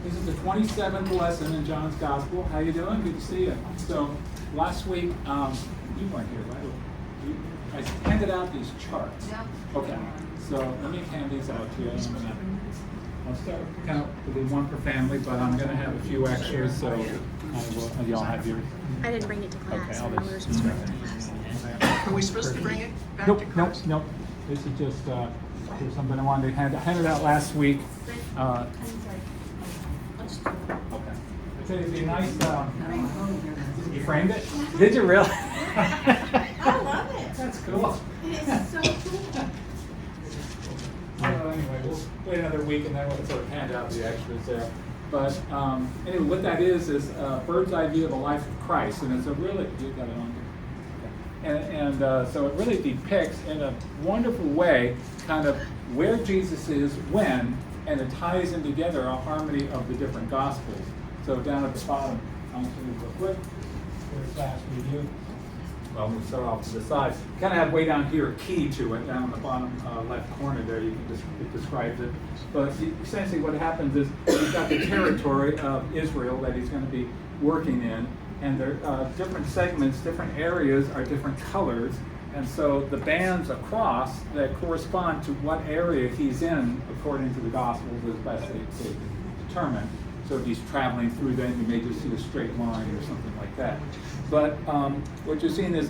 This is the 27th lesson in John's Gospel. How you doing? Good to see you. So last week, you weren't here, right? I handed out these charts. Yeah. Okay. So let me hand these out to you. I'll start kind of with one per family, but I'm going to have a few extras, so y'all have yours. I didn't bring it to class. Okay, I I'll know we were just- supposed to bring it to class. Are we supposed to bring it back Nope, to nope, class? nope. This is just here's something I wanted to hand. I handed out last week. Okay. It's it'd be nice. You framed it? Did you really? I love it. That's cool. It is so cool. Anyway, we'll wait another week and then we'll sort of hand out the extras there. But anyway, what that is a bird's eye view of the life of Christ, and it's a really you got it on here. And so it really depicts in a wonderful way kind of where Jesus is when, and it ties in together a harmony of the different Gospels. So down at the bottom, I'm going to do real quick. Here's last review. Well, we'll start off to the side. Kind of have way down here a key to it, down on the bottom left corner there. You can it describes it. But essentially what happens is he's got the territory of Israel that he's going to be working in. And there are different segments, different areas are different colors. And so the bands across that correspond to what area he's in, according to the Gospels, as best they determine. So if he's traveling through, then you may just see a straight line or something like that. But what you're seeing is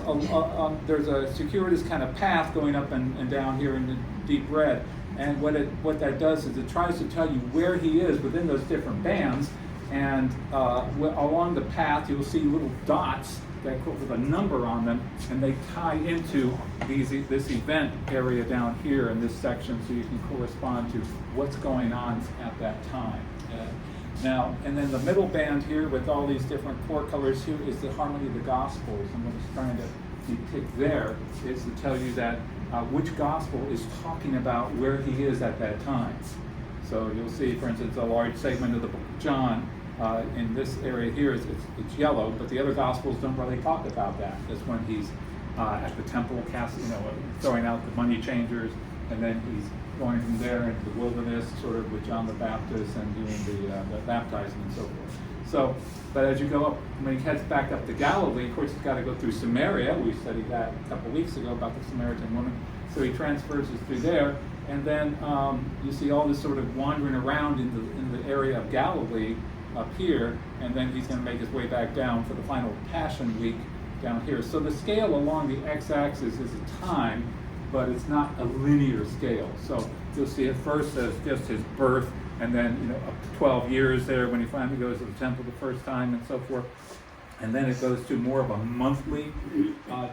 there's a circuitous kind of path going up and down here in the deep red. And what that does is it tries to tell you where he is within those different bands. And along the path, you'll see little dots that with a number on them, and they tie into this event area down here in this section, so you can correspond to what's going on at that time. Now, and then the middle band here with all these different core colors here is the harmony of the Gospels, and what it's trying to depict there is to tell you that which Gospel is talking about where he is at that time. So you'll see, for instance, a large segment of the book of John in this area here it's yellow, but the other Gospels don't really talk about that. That's when he's at the temple, throwing out the money changers, and then he's going from there into the wilderness, sort of with John the Baptist and doing the baptizing and so forth. So, but as you go up, when he heads back up to Galilee, of course he's got to go through Samaria. We studied that a couple weeks ago about the Samaritan woman. So he transfers us through there, and then you see all this sort of wandering around in the area of Galilee up here, and then he's going to make his way back down for the final Passion Week down here. So the scale along the x-axis is a time, but it's not a linear scale. So you'll see it first as just his birth, and then up to 12 years there when he finally goes to the temple the first time and so forth. And then it goes to more of a monthly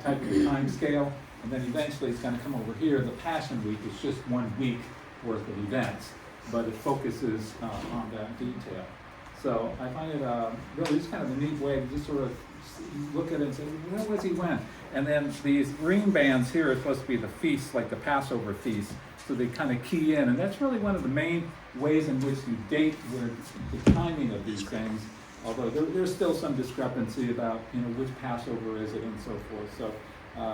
type of time scale. And then eventually it's going to come over here. The Passion Week is just 1 week worth of events, but it focuses on that detail. So I find it really just kind of a neat way to just sort of look at it and say, where was he when? And then these green bands here are supposed to be the feasts, like the Passover feast. So they kind of key in, and that's really one of the main ways in which you date the timing of these things. Although there's still some discrepancy about which Passover is it and so forth. So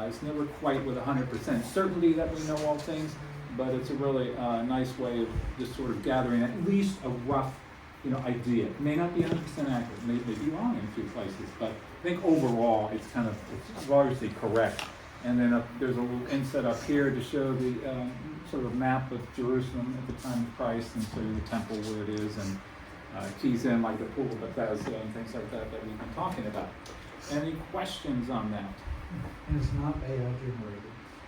it's never quite with 100% certainty that we know all things, but it's a really nice way of just sort of gathering at least a rough idea. It may not be 100% accurate. It may be wrong in a few places, but I think overall it's largely correct. And then there's a little inset up here to show the sort of map of Jerusalem at the time of Christ, and show you the temple where it is, and keys in like the pool of Bethesda and things like that we've been talking about. Any questions on that? And it's not AI generated.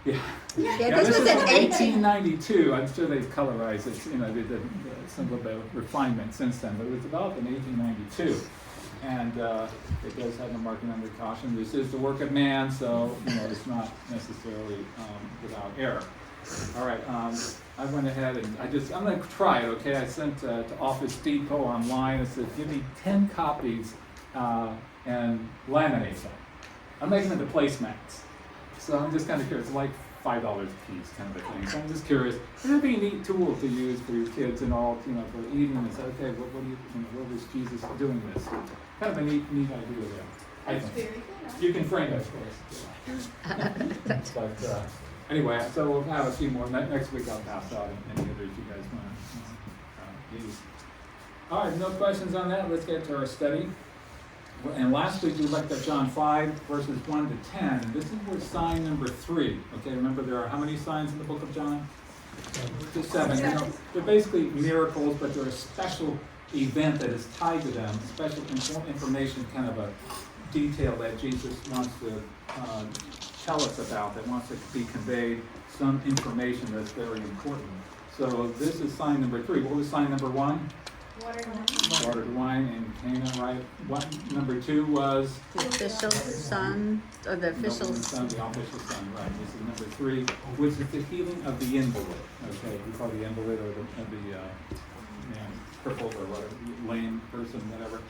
Yeah, this was in 1892. I'm sure they've colorized it. They did some little bit of refinement since then, but it was developed in 1892, and it does have a marking under caution. This is the work of man, so it's not necessarily without error. All right, I went ahead and I'm going to try it. Okay, I sent to Office Depot online. I said, give me 10 copies and laminate them. I'm making them into placemats. So I'm just kind of curious, like $5 a piece kind of a thing. So I'm just curious, it would be a neat tool to use for your kids and all, for eating and say, okay, what was Jesus doing this? Kind of a neat idea there. I think. Very good. You can frame it, of course. But anyway, so we'll have a few more. Next week I'll pass out any others you guys want to use. All right, no questions on that. Let's get to our study. And last week we looked at John 5, verses 1 to 10. And this is where sign number 3. Okay, remember there are how many signs in the book of John? Just 7. You know, they're basically miracles, but they're a special event that is tied to them, special information, kind of a detail that Jesus wants to tell us about, that wants to be conveyed, some information that's very important. So this is sign number 3. What was sign number 1? Water to wine. Water to wine in Cana, right? What number 2 was? The official son, or the official. Nobleman's son, the official son, right? This is number 3, which is the healing of the invalid. Okay, we call the invalid or the crippled or whatever, lame person, whatever.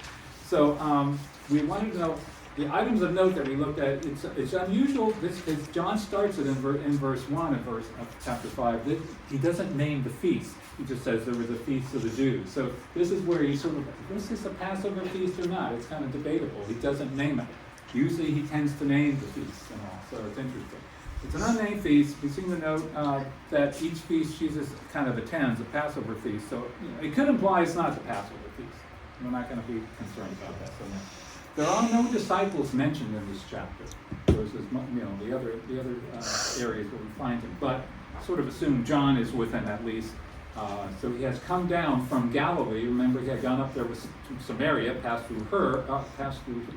So we wanted to know the items of note that we looked at. It's unusual. Because John starts it in verse 1 of chapter 5. He doesn't name the feast. He just says there was a feast of the Jews. So this is where you sort of, is this a Passover feast or not? It's kind of debatable. He doesn't name it. Usually he tends to name the feasts and all, so it's interesting. It's an unnamed feast. We seem to note that each feast Jesus kind of attends, a Passover feast. So it could imply it's not the Passover feast. We're not going to be concerned about that so much. There are no disciples mentioned in this chapter versus the other areas where we find him, but sort of assume John is with him at least. So he has come down from Galilee. Remember, he had gone up there to Samaria, passed through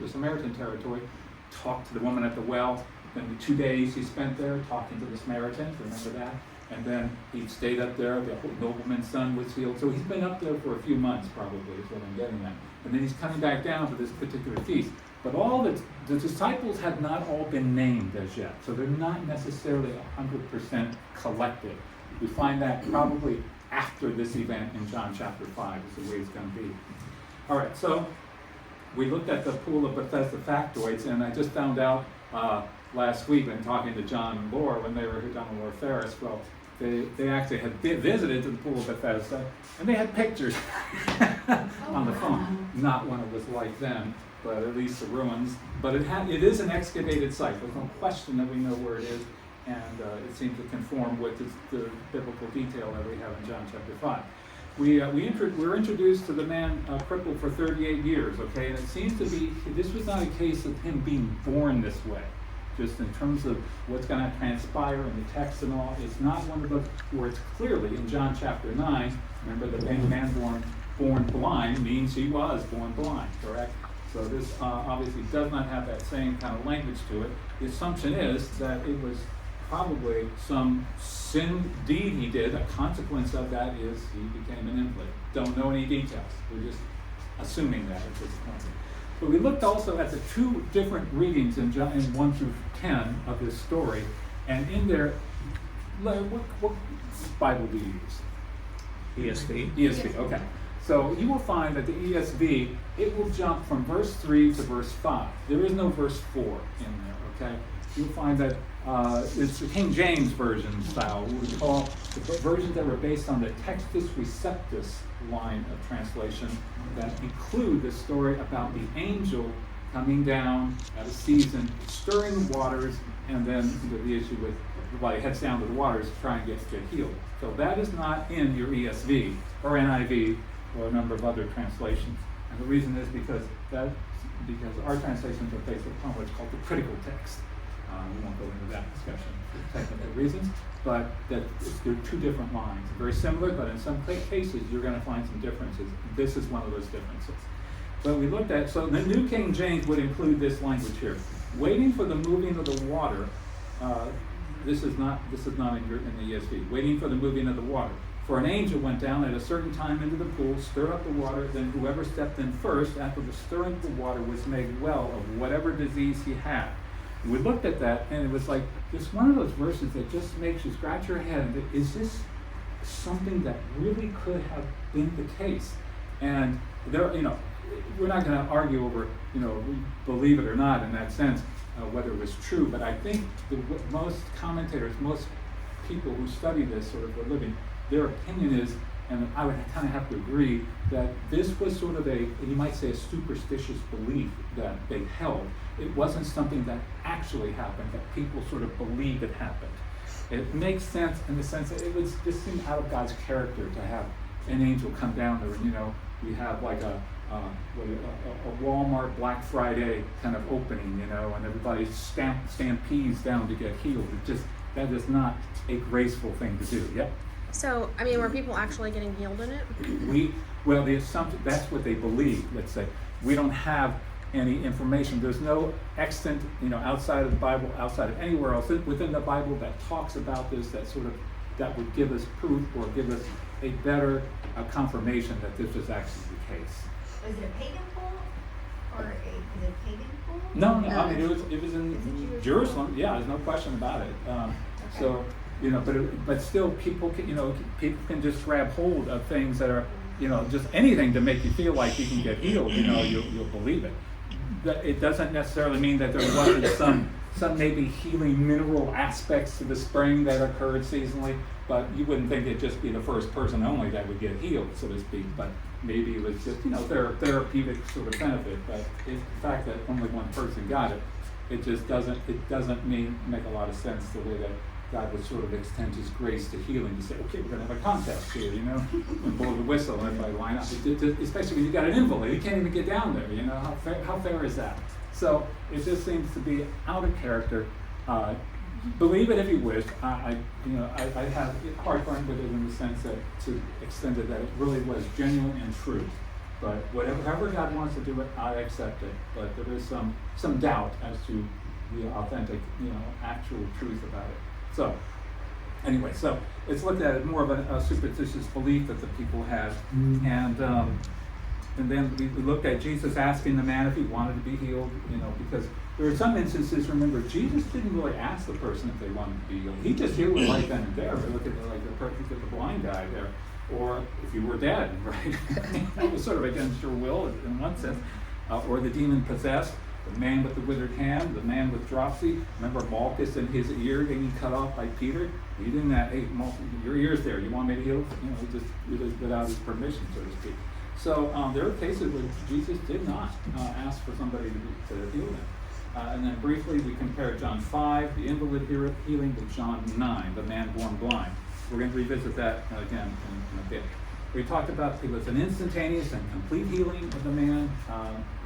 the Samaritan territory, talked to the woman at the well. Then the 2 days he spent there talking to the Samaritans, remember that? And then he stayed up there, the nobleman's son was healed. So he's been up there for a few months probably, is what I'm getting at. And then he's coming back down for this particular feast. But all the disciples have not all been named as yet. So they're not necessarily 100% collected. We find that probably after this event in John chapter 5 is the way it's going to be. All right, so we looked at the pool of Bethesda factoids, and I just found out last week when talking to John and Laura when they were here, John and Laura Ferris, well, they actually had visited the pool of Bethesda, and they had pictures on the phone. Not when it was like then, but at least the ruins. But it is an excavated site. There's no question that we know where it is, and it seems to conform with the biblical detail that we have in John chapter 5. We were introduced to the man crippled for 38 years, okay? And it seems to be, this was not a case of him being born this way. Just in terms of what's going to transpire in the text and all, it's not one of those where it's clearly in John chapter 9, remember the man born blind means he was born blind, correct? So this obviously does not have that same kind of language to it. The assumption is that it was probably some sin deed he did. A consequence of that is he became an invalid. Don't know any details. We're just assuming that at this point. But we looked also at the 2 different readings in 1 through 10 of this story, and in there, what Bible do you use? ESV. ESV, okay. So you will find that the ESV, it will jump from verse 3 to verse 5. There is no verse 4 in there, okay? You'll find that it's the King James Version style, what we call the versions that were based on the Textus Receptus line of translation that include the story about the angel coming down at a season, stirring the waters, and then the issue with while he heads down to the waters to try and get healed. So that is not in your ESV or NIV or a number of other translations. And the reason is because our translations are based upon what's called the critical text. We won't go into that discussion for technical reasons, but there are 2 different lines. Very similar, but in some cases you're going to find some differences. This is one of those differences. But we looked at, so the New King James would include this language here. Waiting for the moving of the water, this is not in the ESV. Waiting for the moving of the water. For an angel went down at a certain time into the pool, stirred up the water, then whoever stepped in first after the stirring of the water was made well of whatever disease he had. We looked at that, and it was like just one of those verses that just makes you scratch your head. Is this something that really could have been the case? And there, we're not going to argue over, believe it or not in that sense, whether it was true. But I think most commentators, most people who study this sort of for a living, their opinion is, and I would kind of have to agree, that this was sort of you might say, a superstitious belief that they held. It wasn't something that actually happened, that people sort of believed it happened. It makes sense in the sense that it just seemed out of God's character to have an angel come down there and, we have like a Walmart Black Friday kind of opening, you know, and everybody stampedes down to get healed. That is not a graceful thing to do. Yep. So, I mean, were people actually getting healed in it? The assumption, that's what they believe, let's say. We don't have any information. There's no extant, you know, outside of the Bible, outside of anywhere else within the Bible that talks about this, that would give us proof or give us a better confirmation that this is actually the case. Was it a pagan pool? Or is it a pagan pool? No, I No. mean, it was in Jerusalem. Yeah, there's no question about it. So, you know, but still, people can just grab hold of things that are, you know, just anything to make you feel like you can get healed. You know, you'll believe it. It doesn't necessarily mean that there wasn't some maybe healing mineral aspects to the spring that occurred seasonally, but you wouldn't think it'd just be the first person only that would get healed, so to speak. But maybe it was just, you know, therapeutic sort of benefit. But the fact that only one person got it, it just doesn't make a lot of sense the way that God would sort of extend His grace to healing to say, okay, we're going to have a contest here, you know, and blow the whistle and everybody line up. Especially when you got an invalid, you can't even get down there, you know, how fair is that? So it just seems to be out of character. Believe it if you wish. I have heartburn with it in the sense that to extend it that it really was genuine and true. But however God wants to do it, I accept it. But there is some doubt as to the authentic, you know, actual truth about it. So, anyway, so it's looked at as more of a superstitious belief that the people had, and then we looked at Jesus asking the man if he wanted to be healed, you know, because there are some instances. Remember, Jesus didn't really ask the person if they wanted to be healed. He just healed them right then and there. But look at the blind guy there, or if you were dead, right? That was sort of against your will in one sense, or the demon possessed. The man with the withered hand, the man with dropsy. Remember Malchus in his ear getting cut off by Peter? He didn't have, hey, your ear's there. You want me to heal? You know, he just without his permission, so to speak. So there are cases where Jesus did not ask for somebody to heal him. And then briefly, we compare John 5, the invalid healing, with John 9, the man born blind. We're going to revisit that again in a bit. We talked about it was an instantaneous and complete healing of the man,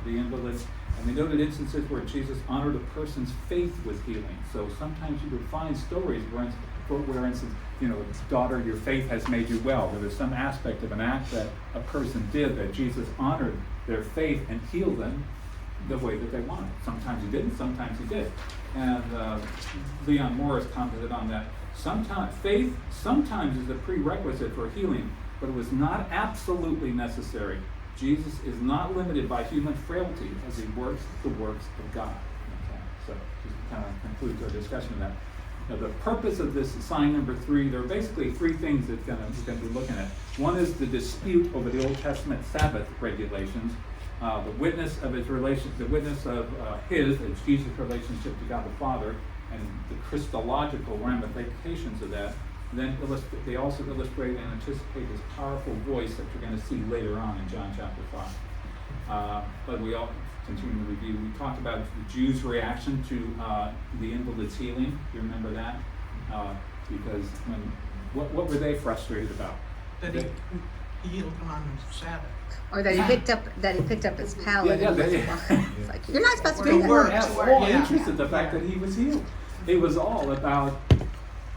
the invalid. And we noted instances where Jesus honored a person's faith with healing. So sometimes you would find stories where instance, you know, daughter, your faith has made you well. There was some aspect of an act that a person did that Jesus honored their faith and healed them the way that they wanted. Sometimes he didn't, sometimes he did. And Leon Morris commented on that. Faith sometimes is a prerequisite for healing, but it was not absolutely necessary. Jesus is not limited by human frailty as he works the works of God. Okay, so just to kind of conclude our discussion of that. Now, the purpose of this sign number 3, there are basically 3 things that we're going to be looking at. One is the dispute over the Old Testament Sabbath regulations, the witness of his, it's Jesus' relationship to God the Father, and the Christological ramifications of that. Then they also illustrate and anticipate his powerful voice that you're going to see later on in John chapter 5. But we all continue to review. We talked about the Jews' reaction to the invalid's healing. You remember that? Because what were they frustrated about? That he healed him on the Sabbath. Or that he picked up his pallet. Yeah, It's like, you're not supposed to They do that. were. all Yeah. interested in the fact that he was healed. It was all about,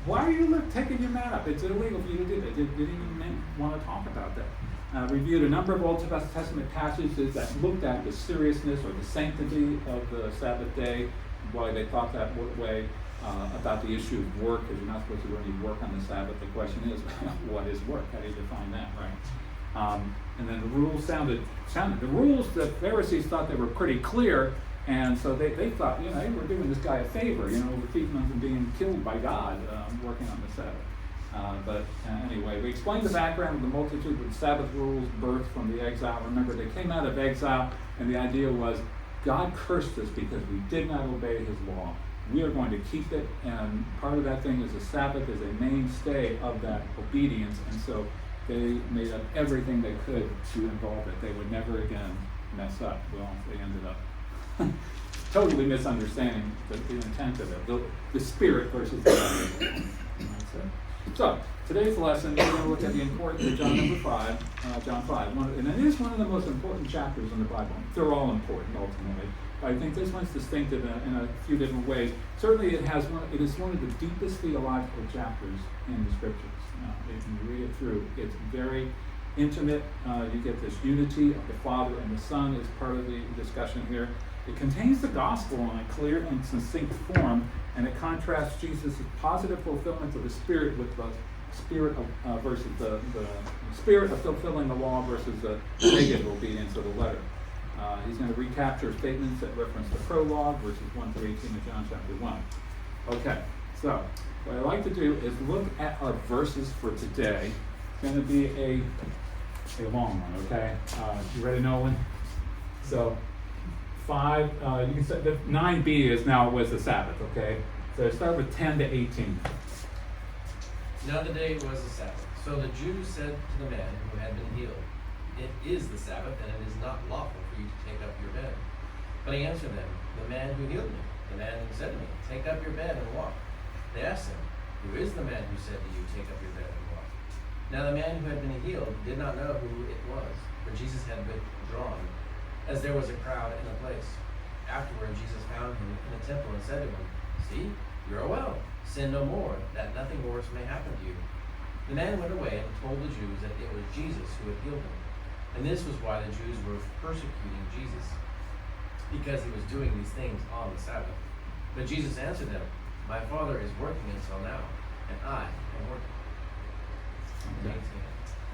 why are you taking your mat up? It's illegal for you to do that. Didn't even want to talk about that. Reviewed a number of Old Testament passages that looked at the seriousness or the sanctity of the Sabbath day, why they thought that way, about the issue of work, because you're not supposed to do any work on the Sabbath. The question is, what is work? How do you define that, right? And then the rules sounded. The rules, the Pharisees thought they were pretty clear, and so they thought, you know, hey, we're doing this guy a favor, you know, we're keeping him from being killed by God, working on the Sabbath. But anyway, we explained the background of the multitude of Sabbath rules birthed from the exile. Remember, they came out of exile, and the idea was God cursed us because we did not obey his law. We are going to keep it, and part of that thing is the Sabbath is a mainstay of that obedience, and so they made up everything they could to involve it. They would never again mess up. Well, they ended up totally misunderstanding the intent of it, the spirit versus the letter. So, today's lesson, we're going to look at the importance of John 5, John 5. And it is one of the most important chapters in the Bible. They're all important, ultimately. But I think this one's distinctive in a few different ways. Certainly, it is one of the deepest theological chapters in the Scriptures. If you read it through, it's very intimate. You get this unity of the Father and the Son as part of the discussion here. It contains the gospel in a clear and succinct form, and it contrasts Jesus' positive fulfillment of the Spirit with the spirit of versus the spirit of fulfilling the law versus the negative obedience of the letter. He's going to recapture statements that reference the prologue, verses 1 through 18 of John chapter 1. Okay, so what I'd like to do is look at our verses for today. It's going to be a long one, okay? You ready, Nolan? So 5, you can say that 9b is now was the Sabbath, okay? So start with 10 to 18. Now the day was the Sabbath. So the Jews said to the man who had been healed, "It is the Sabbath, and it is not lawful for you to take up your bed." But he answered them, "The man who healed me, the man who said to me, 'Take up your bed and walk.'" They asked him, "Who is the man who said to you, 'Take up your bed and walk'?" Now the man who had been healed did not know who it was, for Jesus had withdrawn, as there was a crowd in the place. Afterward Jesus found him in the temple and said to him, "See, you are well. Sin no more, that nothing worse may happen to you." The man went away and told the Jews that it was Jesus who had healed him. And this was why the Jews were persecuting Jesus, because he was doing these things on the Sabbath. But Jesus answered them, "My Father is working until now, and I am working." Okay.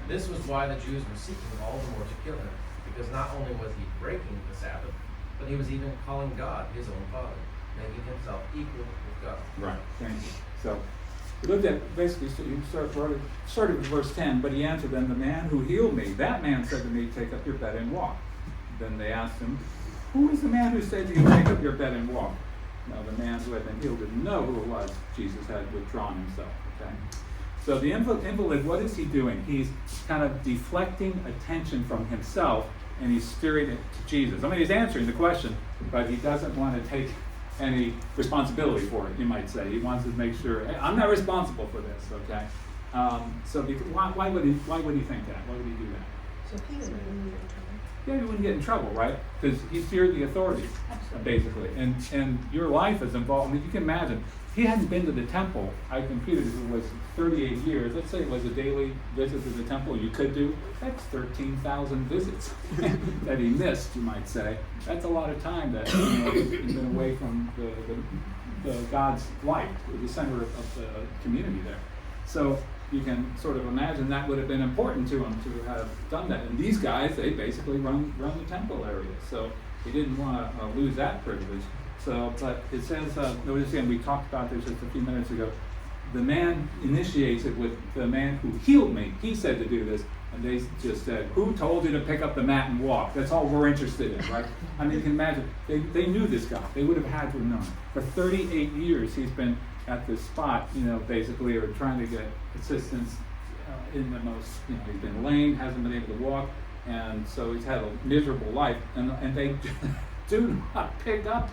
This was why the Jews were seeking all the more to kill him, because not only was he breaking the Sabbath, but he was even calling God his own Father, making himself equal with God. Right, thank you. So we looked at basically, so you started with verse 10, but he answered them, "The man who healed me, that man said to me, 'Take up your bed and walk.' Then they asked him, 'Who is the man who said to you, 'Take up your bed and walk'?" Now the man who had been healed didn't know who it was. Jesus had withdrawn himself. Okay. So the invalid, what is he doing? He's kind of deflecting attention from himself, and he's steering it to Jesus. I mean, he's answering the question, but he doesn't want to take any responsibility for it, you might say. He wants to make sure, hey, I'm not responsible for this, okay? So why would he think that? Why would he do that? So he wouldn't get in trouble. Yeah, he wouldn't get in trouble, right? Because he feared the authorities, basically. And your life is involved. I mean, you can imagine, he hadn't been to the temple. I computed it was 38 years. Let's say it was a daily visit to the temple you could do. That's 13,000 visits that he missed, you might say. That's a lot of time that he's been away from the God's light, the center of the community there. So you can sort of imagine that would have been important to him to have done that. And these guys, they basically run the temple area. So he didn't want to lose that privilege. So, but it says, notice again, we talked about this just a few minutes ago. The man initiates it with the man who healed me. He said to do this. And they just said, "Who told you to pick up the mat and walk?" That's all we're interested in, right? I mean, you can imagine, they knew this guy. They would have had to have known. For 38 years, he's been at this spot, basically, or trying to get assistance in the most, he's been lame, hasn't been able to walk, and so he's had a miserable life. And they do not pick up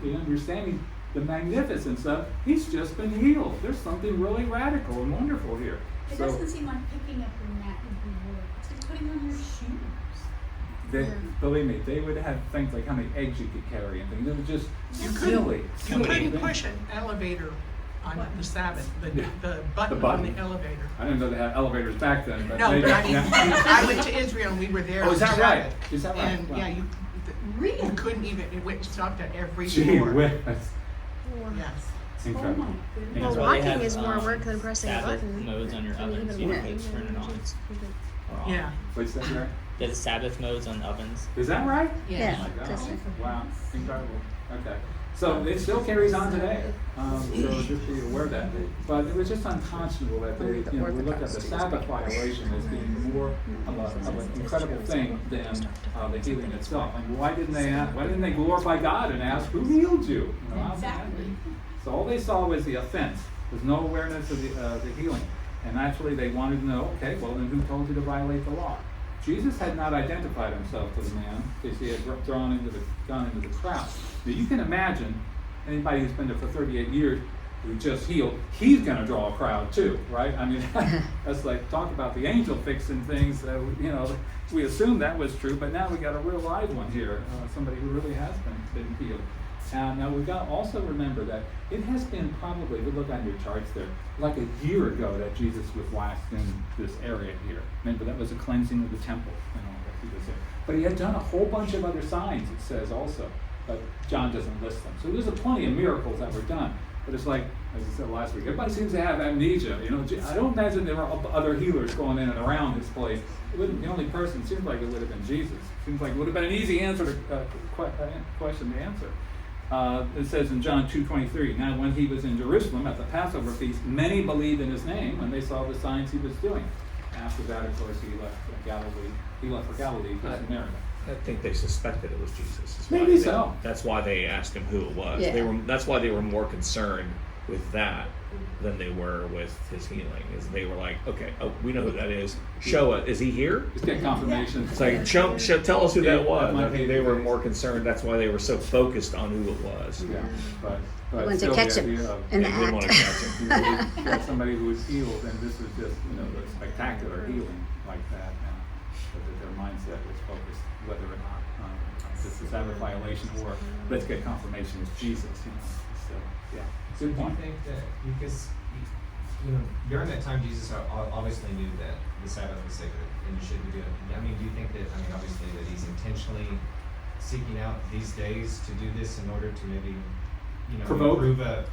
the understanding, the magnificence of, he's just been healed. There's something really radical and wonderful here. It So, doesn't seem like picking up your mat would be work. It's like putting on your shoes. believe me, they would have things like how many eggs you could carry and things. It was just You silly. couldn't thing. push an elevator on the Sabbath, Yeah. the button on the elevator. I didn't know they had elevators back then, but No, they but I mean, yeah. I went to Israel and we were there Oh, on is that Sabbath. right? Is that right? And Wow. yeah, you Really? couldn't even, it stopped at every Gee door. whiz. Yes. Incredible. Oh my goodness. Yeah. Well, So walking they have, is more work than pressing a Sabbath button. modes on your I mean, ovens. even You walking, can turn it on. you could- Or off. Yeah. What's that, right? There's Sabbath modes on ovens. Is that right? Yeah. Oh my gosh. Just- Wow, incredible. Okay. So it still carries on today. So just be aware of that. But it was just unconscionable that they, we look at the Sabbath violation as being more of an incredible thing than the healing itself. And why didn't they glorify God and ask, who healed you? Exactly. So all they saw was the offense. There's no awareness of the healing. And actually they wanted to know, okay, well then who told you to violate the law? Jesus had not identified himself to the man because he had gone into the crowd. Now you can imagine, anybody who's been there for 38 years, who just healed, he's going to draw a crowd too, right? I mean, that's like, talk about the angel fixing things. You know, we assumed that was true, but now we got a real live one here, somebody who really has been healed. And now we've got to also remember that it has been probably, if you look on your charts there, like a year ago that Jesus was last in this area here. Remember, that was a cleansing of the temple and all that he was there. But he had done a whole bunch of other signs, it says also, but John doesn't list them. So there's plenty of miracles that were done. But it's like, as I said last week, everybody seems to have amnesia. You know, I don't imagine there were other healers going in and around this place. The only person seems like it would have been Jesus. Seems like it would have been an easy answer to question to answer. It says in John 2:23, now when he was in Jerusalem at the Passover feast, many believed in his name when they saw the signs he was doing. After that, of course, he left Galilee. He left for Galilee for Samaria. I think they suspected it was Jesus. That's Maybe why so. That's why they asked him who it was. Yeah. That's why they were more concerned with that than they were with his healing. Is they were like, okay, we know who that is. Show it. Is he here? Just get confirmation. It's like, tell us who that was. might I think be they were the more case. concerned. That's why they were so focused on who it was. Yeah, but wanted to still catch the him idea of, in the They didn't want to act. catch him. you got somebody who was healed, and this is just, a spectacular healing like that. But that their mindset was focused whether or not this is Sabbath violation or let's get confirmation it's Jesus. So yeah, So good do you point. think that, because, during that time, Jesus obviously knew that the Sabbath was sacred and you shouldn't do it. I mean, do you think that, obviously that he's intentionally seeking out these days to do this in order to maybe, Provoke? prove Oh,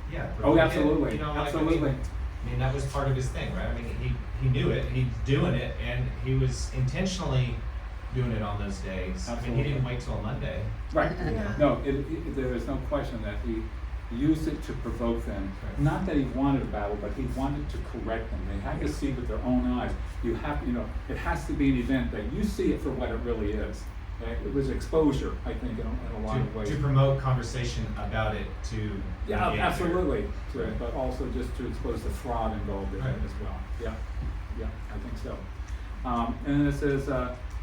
it, absolutely, absolutely. I mean, that was part of his thing, right? I mean, he knew it, he's doing it, and he was intentionally doing it on those days. I mean, Absolutely. he didn't wait till Monday. Right. Yeah. No, there is no question that he used it to provoke them. Right. Not that he wanted a battle, but he wanted to correct them. They had to see with their own eyes. You have, it has to be an event that you see it for what it really is. Right? It was exposure, I think, in a lot of ways. To promote conversation about it to Yeah, engage there. absolutely. Right. But also just to expose the fraud involved in it Right. as well. Yeah, I think so. And then it says,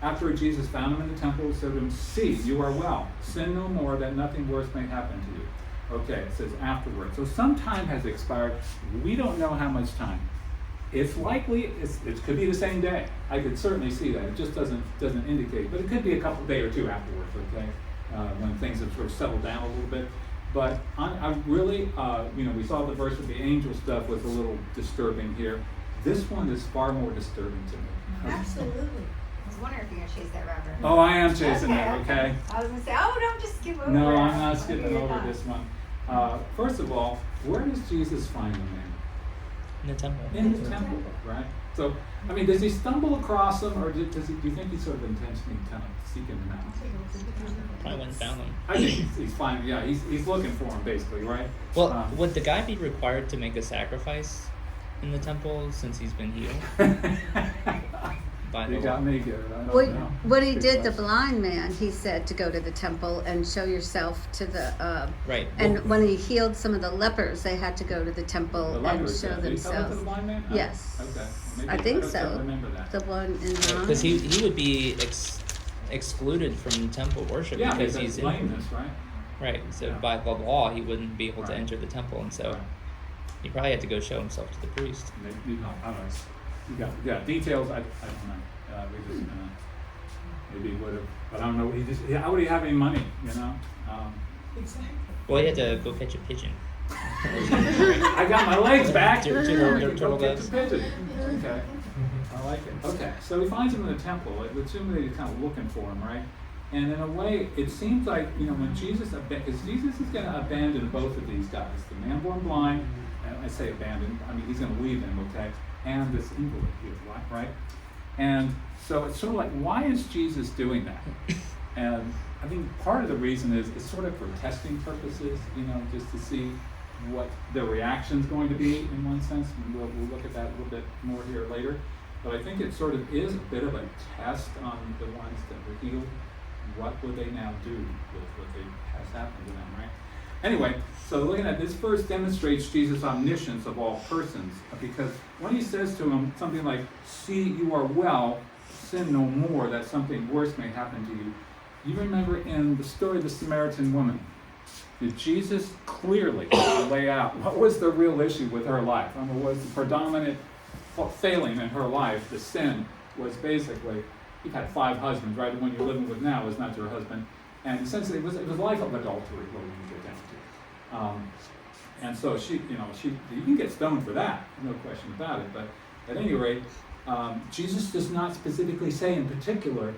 after Jesus found him in the temple, said to him, see, you are well. Sin no more, that nothing worse may happen to you. Okay, it says afterward. So some time has expired. We don't know how much time. It's likely it could be the same day. I could certainly see that. It just doesn't indicate, but it could be a couple day or two afterwards. Okay, when things have sort of settled down a little bit. But I really, we saw the verse with the angel stuff was a little disturbing here. This one is far more disturbing to me. Absolutely. I was wondering if you're gonna chase that rubber. Oh, I am chasing that. Okay. I was gonna say, oh, don't just skip over No, it. I'm not Okay, skipping you're over not. this one. First of all, where does Jesus find the man? In the temple. In the temple, right? So, I mean, does he stumble across them, or do you think he's sort of intentionally kind of seeking them out? Probably went and found him. I think he's fine. Yeah, he's looking for him basically, right? Well, would the guy be required to make a sacrifice in the temple since he's been healed? By the You got law? me good. I don't know. When he Good did the question. blind man, he said to go to the temple and show yourself to the. Right. And Well, when he healed some of the lepers, they had to go to the temple The and lepers, show did he tell that to themselves. the blind man? Oh, Yes. Okay. Maybe I think don't so. remember that. The one in John. because he would be excluded from temple worship Yeah, because because he's lameness, right? right. So Yeah. by the law, he wouldn't be able to Right. enter the temple, and so Right. he probably had to go show himself to the priest. Maybe, I don't know. Yeah, details. I don't know. We just maybe would have, but I don't know. How would he have any money? Exactly. Well, he had to go catch a pigeon. I got my legs back. Turtle Go get doves. the pigeon. Okay, I like it. Okay, so he finds him in the temple. It seems that he's kind of looking for him, right? And in a way, it seems like when Jesus is going to abandon both of these guys, the man born blind, and I say abandon, I mean he's going to leave them, okay, and this invalid here, right? And so it's sort of like, why is Jesus doing that? And I think part of the reason is it's sort of for testing purposes, just to see what the reaction's going to be in one sense. And we'll look at that a little bit more here later. But I think it sort of is a bit of a test on the ones that were healed. What would they now do with what has happened to them, right? Anyway, so looking at this verse demonstrates Jesus' omniscience of all persons, because when he says to him something like, see, you are well, sin no more, that something worse may happen to you. You remember in the story of the Samaritan woman, did Jesus clearly lay out what was the real issue with her life? I mean, was the predominant failing in her life, the sin was basically, you've had 5 husbands, right? The one you're living with now is not your husband. And essentially, it was a life of adultery, what we can get down to. And so you can get stoned for that, no question about it. But at any rate, Jesus does not specifically say in particular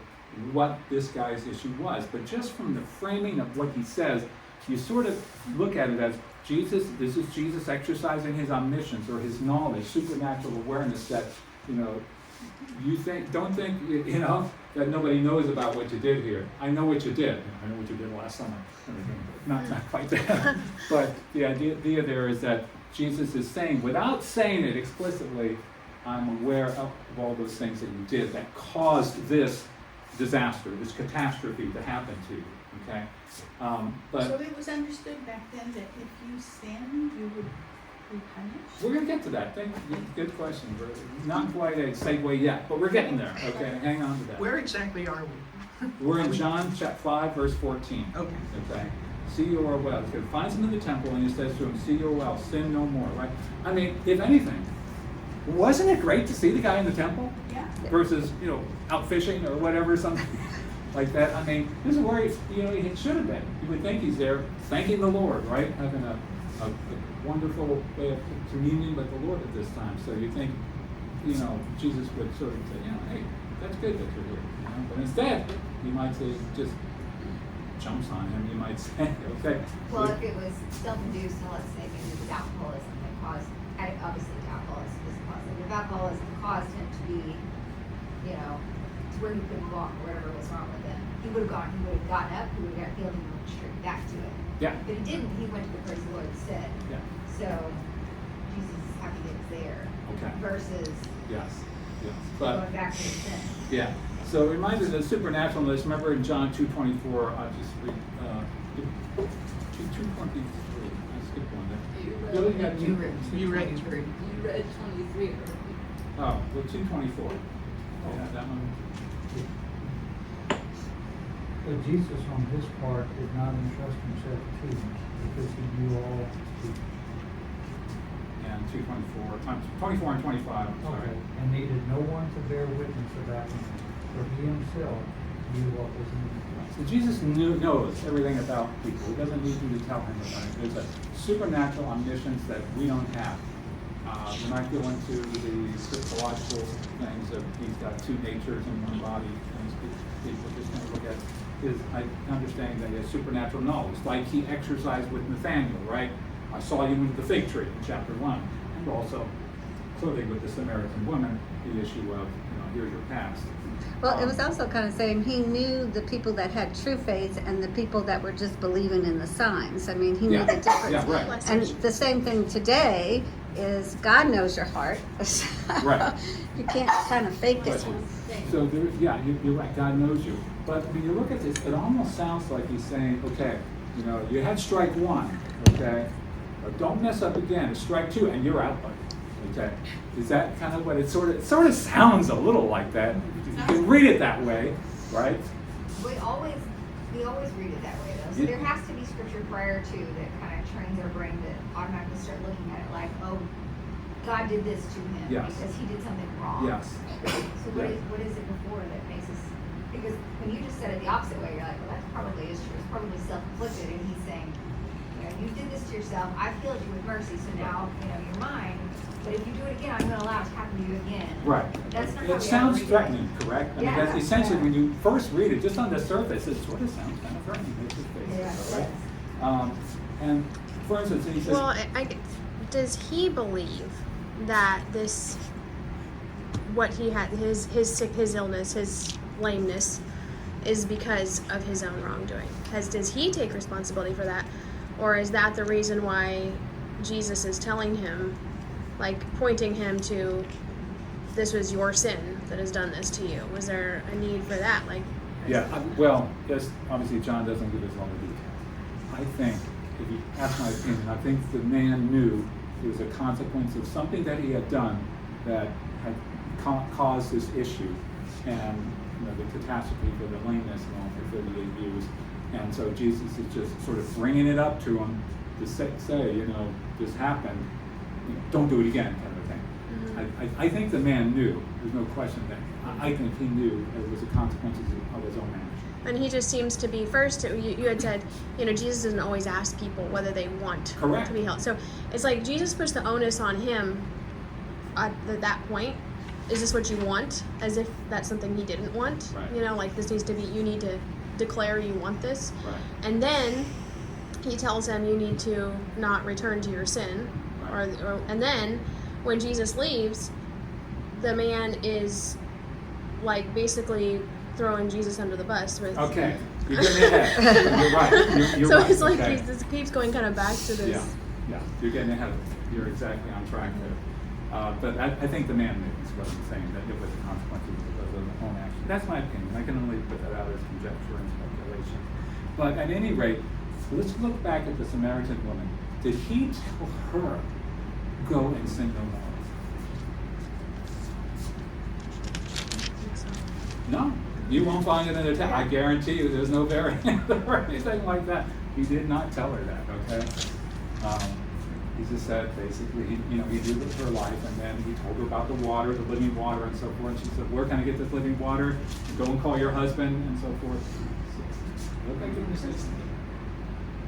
what this guy's issue was. But just from the framing of what he says, you sort of look at it as this is Jesus exercising his omniscience or his knowledge, supernatural awareness that, you don't think, that nobody knows about what you did here. I know what you did. I know what you did last summer. Not quite that. But the idea there is that Jesus is saying, without saying it explicitly, I'm aware of all those things that you did that caused this disaster, this catastrophe to happen to you. Okay? But so it was understood back then that if you sinned, you would be punished? we're going to get to that. Good question. We're not quite a segue yet, but we're getting there. Okay, hang on to that. Where exactly are we? We're in John chapter 5, verse 14. Okay. See you are well. He finds him in the temple and he says to him, see you are well, sin no more, right? I mean, if anything, wasn't it great to see the guy in the temple? Yeah. Versus, out fishing or whatever, something like that. I mean, this is where he should have been. You would think he's there thanking the Lord, right? Having a wonderful way of communion with the Lord at this time. So you think, Jesus would sort of say, hey, that's good that you're here. But instead, you might say, just jumps on him, you might say, okay. Well, if it was self-induced, and let's say maybe it was alcoholism that caused, obviously alcoholism is caused it. If alcoholism caused him to be, to where he couldn't walk or whatever was wrong with him, he would have gotten up, he would have got healed, and went straight back to it. Yeah. But he didn't, he went to the praise the Lord instead. Yeah. So, Jesus is happy that it's there. Okay. Versus Yes. going back to the sin. Yeah. So reminded of the supernaturalness. Remember in John 2:24, I'll just read 2:23. I skipped one there. Billy, You read 23 already. Oh, well, 2:24. Yeah, that one. But Jesus, on his part, did not entrust himself to them because he knew all people. And 24 and 25. I'm sorry. Okay. And needed no one to bear witness about him, for he himself knew what was in him. So Jesus knows everything about people. He doesn't need you to tell him about it. There's a supernatural omniscience that we don't have. We're not going to the Christological things of he's got 2 natures in one body. People just going to look at his understanding that he has supernatural knowledge, like he exercised with Nathaniel, right? I saw you under the fig tree in chapter 1, and also clearly with the Samaritan woman, the issue of here's your past. Well, it was also kind of saying he knew the people that had true faith and the people that were just believing in the signs. I mean, he knew the difference. Yeah, right. And the same thing today is God knows your heart. Right. You can't kind of fake it. So you're right. God knows you. But when you look at this, it almost sounds like he's saying, okay, you had strike 1, okay, but don't mess up again. It's strike 2, and you're out, buddy. Okay, is that kind of what it sort of sounds a little like that? You can read it that way, right? We always read it that way though. So there has to be scripture prior to that kind of trains our brain to automatically start looking at it like, oh, God did this to him because he did something wrong. Yes. So what is it before that makes us? Because when you just said it the opposite way, you're like, well, that probably is true. It's probably self-inflicted, and he's saying, you did this to yourself. I filled you with mercy, so now you're mine. But if you do it again, I'm going to allow it to happen to you again. Right. That's not It sounds threatening, correct? I mean, that's essentially when you first read it, just on the surface, it sort of sounds kind of threatening. Right? And for instance, he says, Well, does he believe that what he had, his illness, his lameness, is because of his own wrongdoing? Does he take responsibility for that, or is that the reason why Jesus is telling him, like pointing him to, this was your sin that has done this to you? Was there a need for that? Yes, obviously John doesn't give us all the details. I think, if you ask my opinion, I think the man knew it was a consequence of something that he had done that had caused this issue, and the catastrophe for the lameness and all for 38 years. And so Jesus is just sort of bringing it up to him to say, you know, this happened, you know, don't do it again, kind of a thing. I think the man knew. There's no question that I think he knew it was the consequences of his own action. And he just seems to be first. You had said, you know, Jesus doesn't always ask people whether they want Correct. to be healed. So it's like Jesus puts the onus on him at that point. Is this what you want? As if that's something he didn't want. Right. You know, like this needs to be. You need to declare you want this. Right. And then he tells him you need to not return to your sin. Right. Or and then when Jesus leaves, the man is like basically throwing Jesus under the bus with. Okay, you're getting ahead. You're right. You're So right. it's like Okay. this keeps going kind of back to this. Yeah, you're getting ahead of it. You're exactly on track there. But I think the man knew, is what I'm saying, that it was the consequences of his own action. That's my opinion. I can only put that out as conjecture and speculation. But at any rate, let's look back at the Samaritan woman. Did he tell her, go and sin no more? No, you won't find it in the text. I guarantee you there's no variant or anything like that. He did not tell her that, okay? He just said, basically, he did with her life, and then he told her about the water, the living water, and so forth. And she said, where can I get this living water? Go and call your husband, and so forth. So, okay, goodness sakes.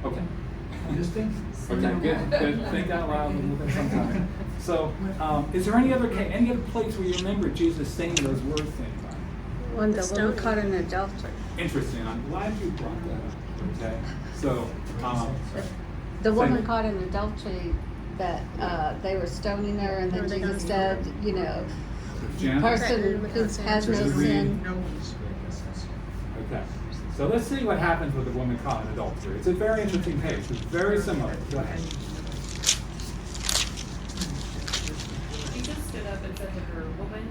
Okay. Just think. Okay, good. Think out loud and look at sometime. So, is there any other place where you remember Jesus saying those words to anybody? When the Stone. woman caught in adultery. Interesting. I'm glad you brought that up. Okay. So, The woman Same. caught in adultery, that they were stoning her, and then Were they Jesus gonna said, you know, Jan? person who has no Should we sin. No one's. Okay. So let's see what happens with the woman caught in adultery. It's a very interesting case. It's very similar. Go ahead. Jesus stood up and said to her, Woman,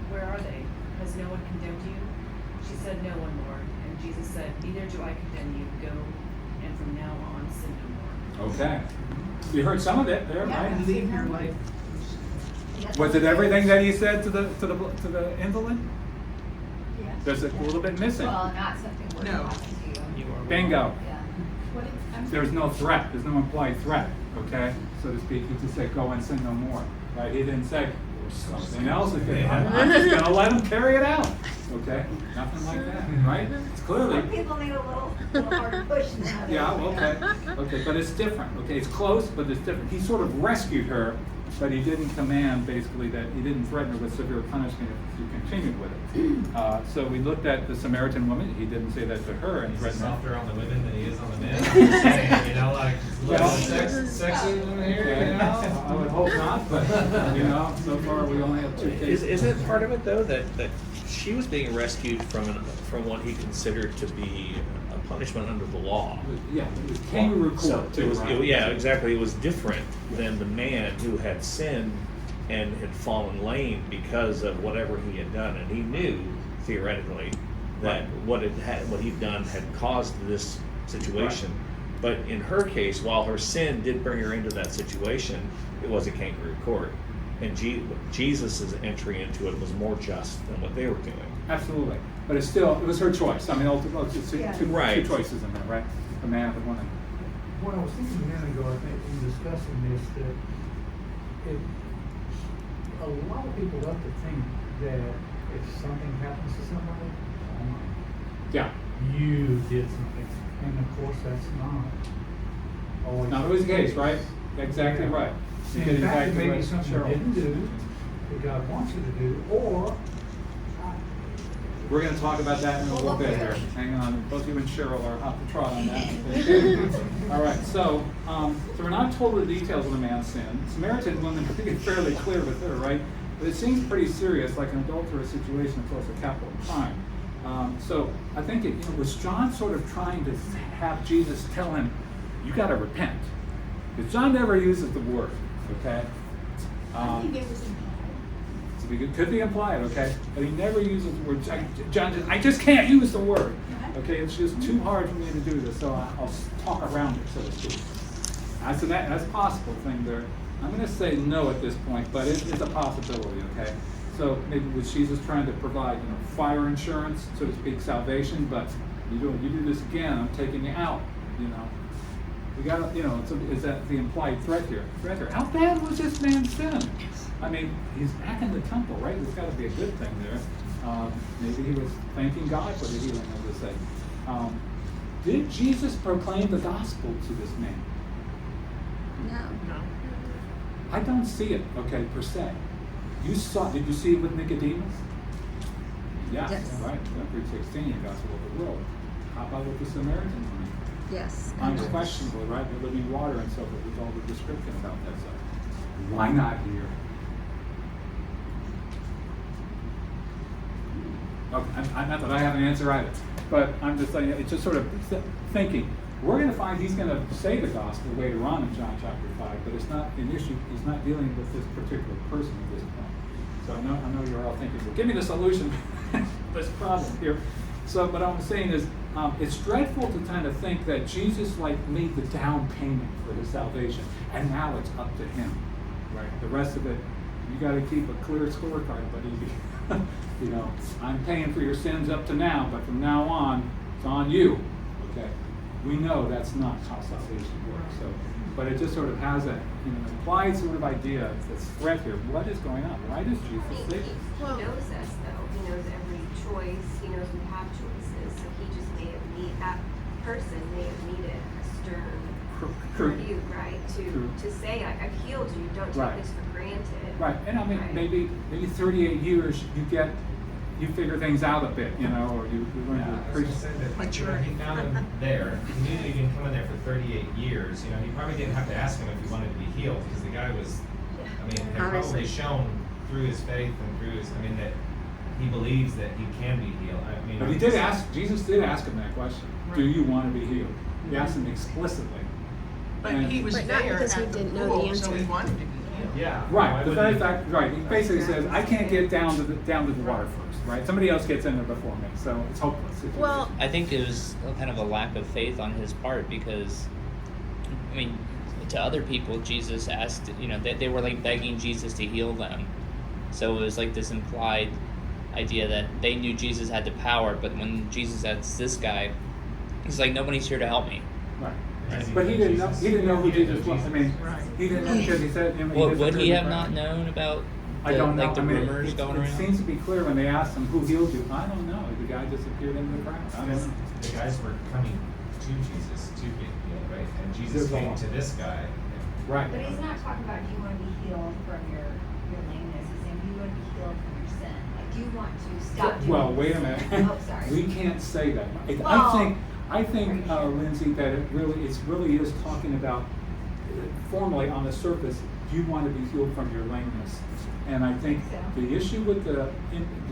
where are they? Has no one condemned you? She said, No one, Lord. And Jesus said, Neither do I condemn you. Go, and from now on sin no more. Okay. You heard some of it there, Yeah. right? Leave your life. Was it everything that he said to the invalid? Yeah. There's a little bit missing. Well, not something worth No. talking to you. You are Bingo. Yeah. There's no threat. There's no implied threat, okay, so to speak. He just said, go and sin no more, right? He didn't say, there's something else. I'm just going to let him carry it out, okay? Nothing like that, right? It's clearly. Some people need a little hard push than others. Yeah, okay, but it's different, okay? It's close, but it's different. He sort of rescued her, but he didn't command, basically, that he didn't threaten her with severe punishment if she continued with it. So we looked at the Samaritan woman. He didn't say that to her and He's threatened her. softer on the women than he is on the men. I'm just saying, you know, like a little sexism here, Okay, you know? I would hope not, but, so far we only have two cases. Is it part of it though that she was being rescued from what he considered to be a punishment under the law? Yeah, it was kangaroo So court too, right? yeah, exactly. It was different than the man who had sinned and had fallen lame because of whatever he had done, and he knew theoretically that what he'd done had caused this situation. But in her case, while her sin did bring her into that situation, it was a kangaroo court, and Jesus' entry into it was more just than what they were doing. Absolutely, but it was her choice. I mean, ultimately, it's Yeah. two choices in there, right? The man and the woman. What I was thinking a minute ago, I think, in discussing this, that a lot of people love to think that if something happens to somebody, Yeah, you did something. And of course, that's not always. not always the case, right? Exactly right. You And get in fact, back it to may what be something you Cheryl- didn't do, that God wants you to do, or We're going to talk about that in a little bit here. Hang on, both you and Cheryl are hot to trot on that. All right, so we're not told the details of the man's sin. Samaritan woman, I think it's fairly clear with her, right? But it seems pretty serious, like an adulterous situation, it's also a capital crime. So I think was John sort of trying to have Jesus tell him, you got to repent? Because John never uses the word, okay? I think it was implied. It could be implied, okay? But he never uses the word. John, I just can't use the word. Okay, it's just too hard for me to do this, so I'll talk around it, so to speak. That's a possible thing there. I'm going to say no at this point, but it's a possibility, okay? So maybe was Jesus trying to provide, fire insurance, so to speak, salvation, but You do this again, I'm taking you out. You know, we got to, you know, is that the implied threat here? How bad was this man's sin? I mean, he's back in the temple, right? There's got to be a good thing there. Maybe he was thanking God for the healing of this thing. Did Jesus proclaim the gospel to this man? No. I don't see it, okay, per se. Did you see it with Nicodemus? Yes. Right. John 3:16, the gospel of the world. How about with the Samaritan woman? Yes. Unquestionably, right? The living water and so forth, with all the description about that stuff. Why not here? Okay, not that I have an answer either, but I'm just saying, it's just sort of thinking. We're going to find he's going to say the gospel later on in John chapter 5, but it's not an issue. He's not dealing with this particular person at this point. So I know you're all thinking, well, give me the solution to this problem here. So what I'm saying is, it's dreadful to kind of think that Jesus made the down payment for his salvation, and now it's up to him, right? The rest of it, you got to keep a clear scorecard, buddy. You know, I'm paying for your sins up to now, but from now on, it's on you. Okay, we know that's not how salvation works. So, but it just sort of has a implied sort of idea, this threat here. What is going on? Why does Jesus say this? He knows us, though. He knows every choice. He knows we have choices. So he just may have that person may have needed a stern rebuke, right? To say, I've healed you. Don't take this for granted. Right, and I mean, maybe 38 years you figure things out a bit, you know, or you learn to I was preach. gonna say that, you know, he found him there. He knew that he'd been coming there for 38 years. You know, he probably didn't have to ask him if he wanted to be healed, because the guy was, had probably shown through his faith and through his, that he believes that he can be healed. But Jesus did ask him that question. Do you want to be healed? He asked him explicitly. But he was But not there because he at the didn't know the pool, so he answer. wanted to be healed. Yeah. Right. The very fact, right. He basically says, I can't get down to the water first, right? Somebody else gets in there before me, so it's hopeless. Well, I think it was kind of a lack of faith on his part, because, to other people, Jesus asked, they were like begging Jesus to heal them. So it was like this implied idea that they knew Jesus had the power, but when Jesus asks this guy, he's like, nobody's here to help me. Right. But he didn't know who Jesus was. He didn't know, because he said, Would he have not known about I don't know. the rumors going around? It seems to be clear when they asked him, who healed you? I don't know. The guy just appeared in the crowd. I don't know. The guys were coming to Jesus to get healed, right? And Jesus came to this guy. Right. But he's not talking about, do you want to be healed from your lameness? He's saying, do you want to be healed from your sin? Like, do you want to stop doing Well, wait a sin? minute. Oh, sorry. We can't say that. I think, Lindsay, that it really is talking about formally on the surface. Do you want to be healed from your lameness? And I think the issue with the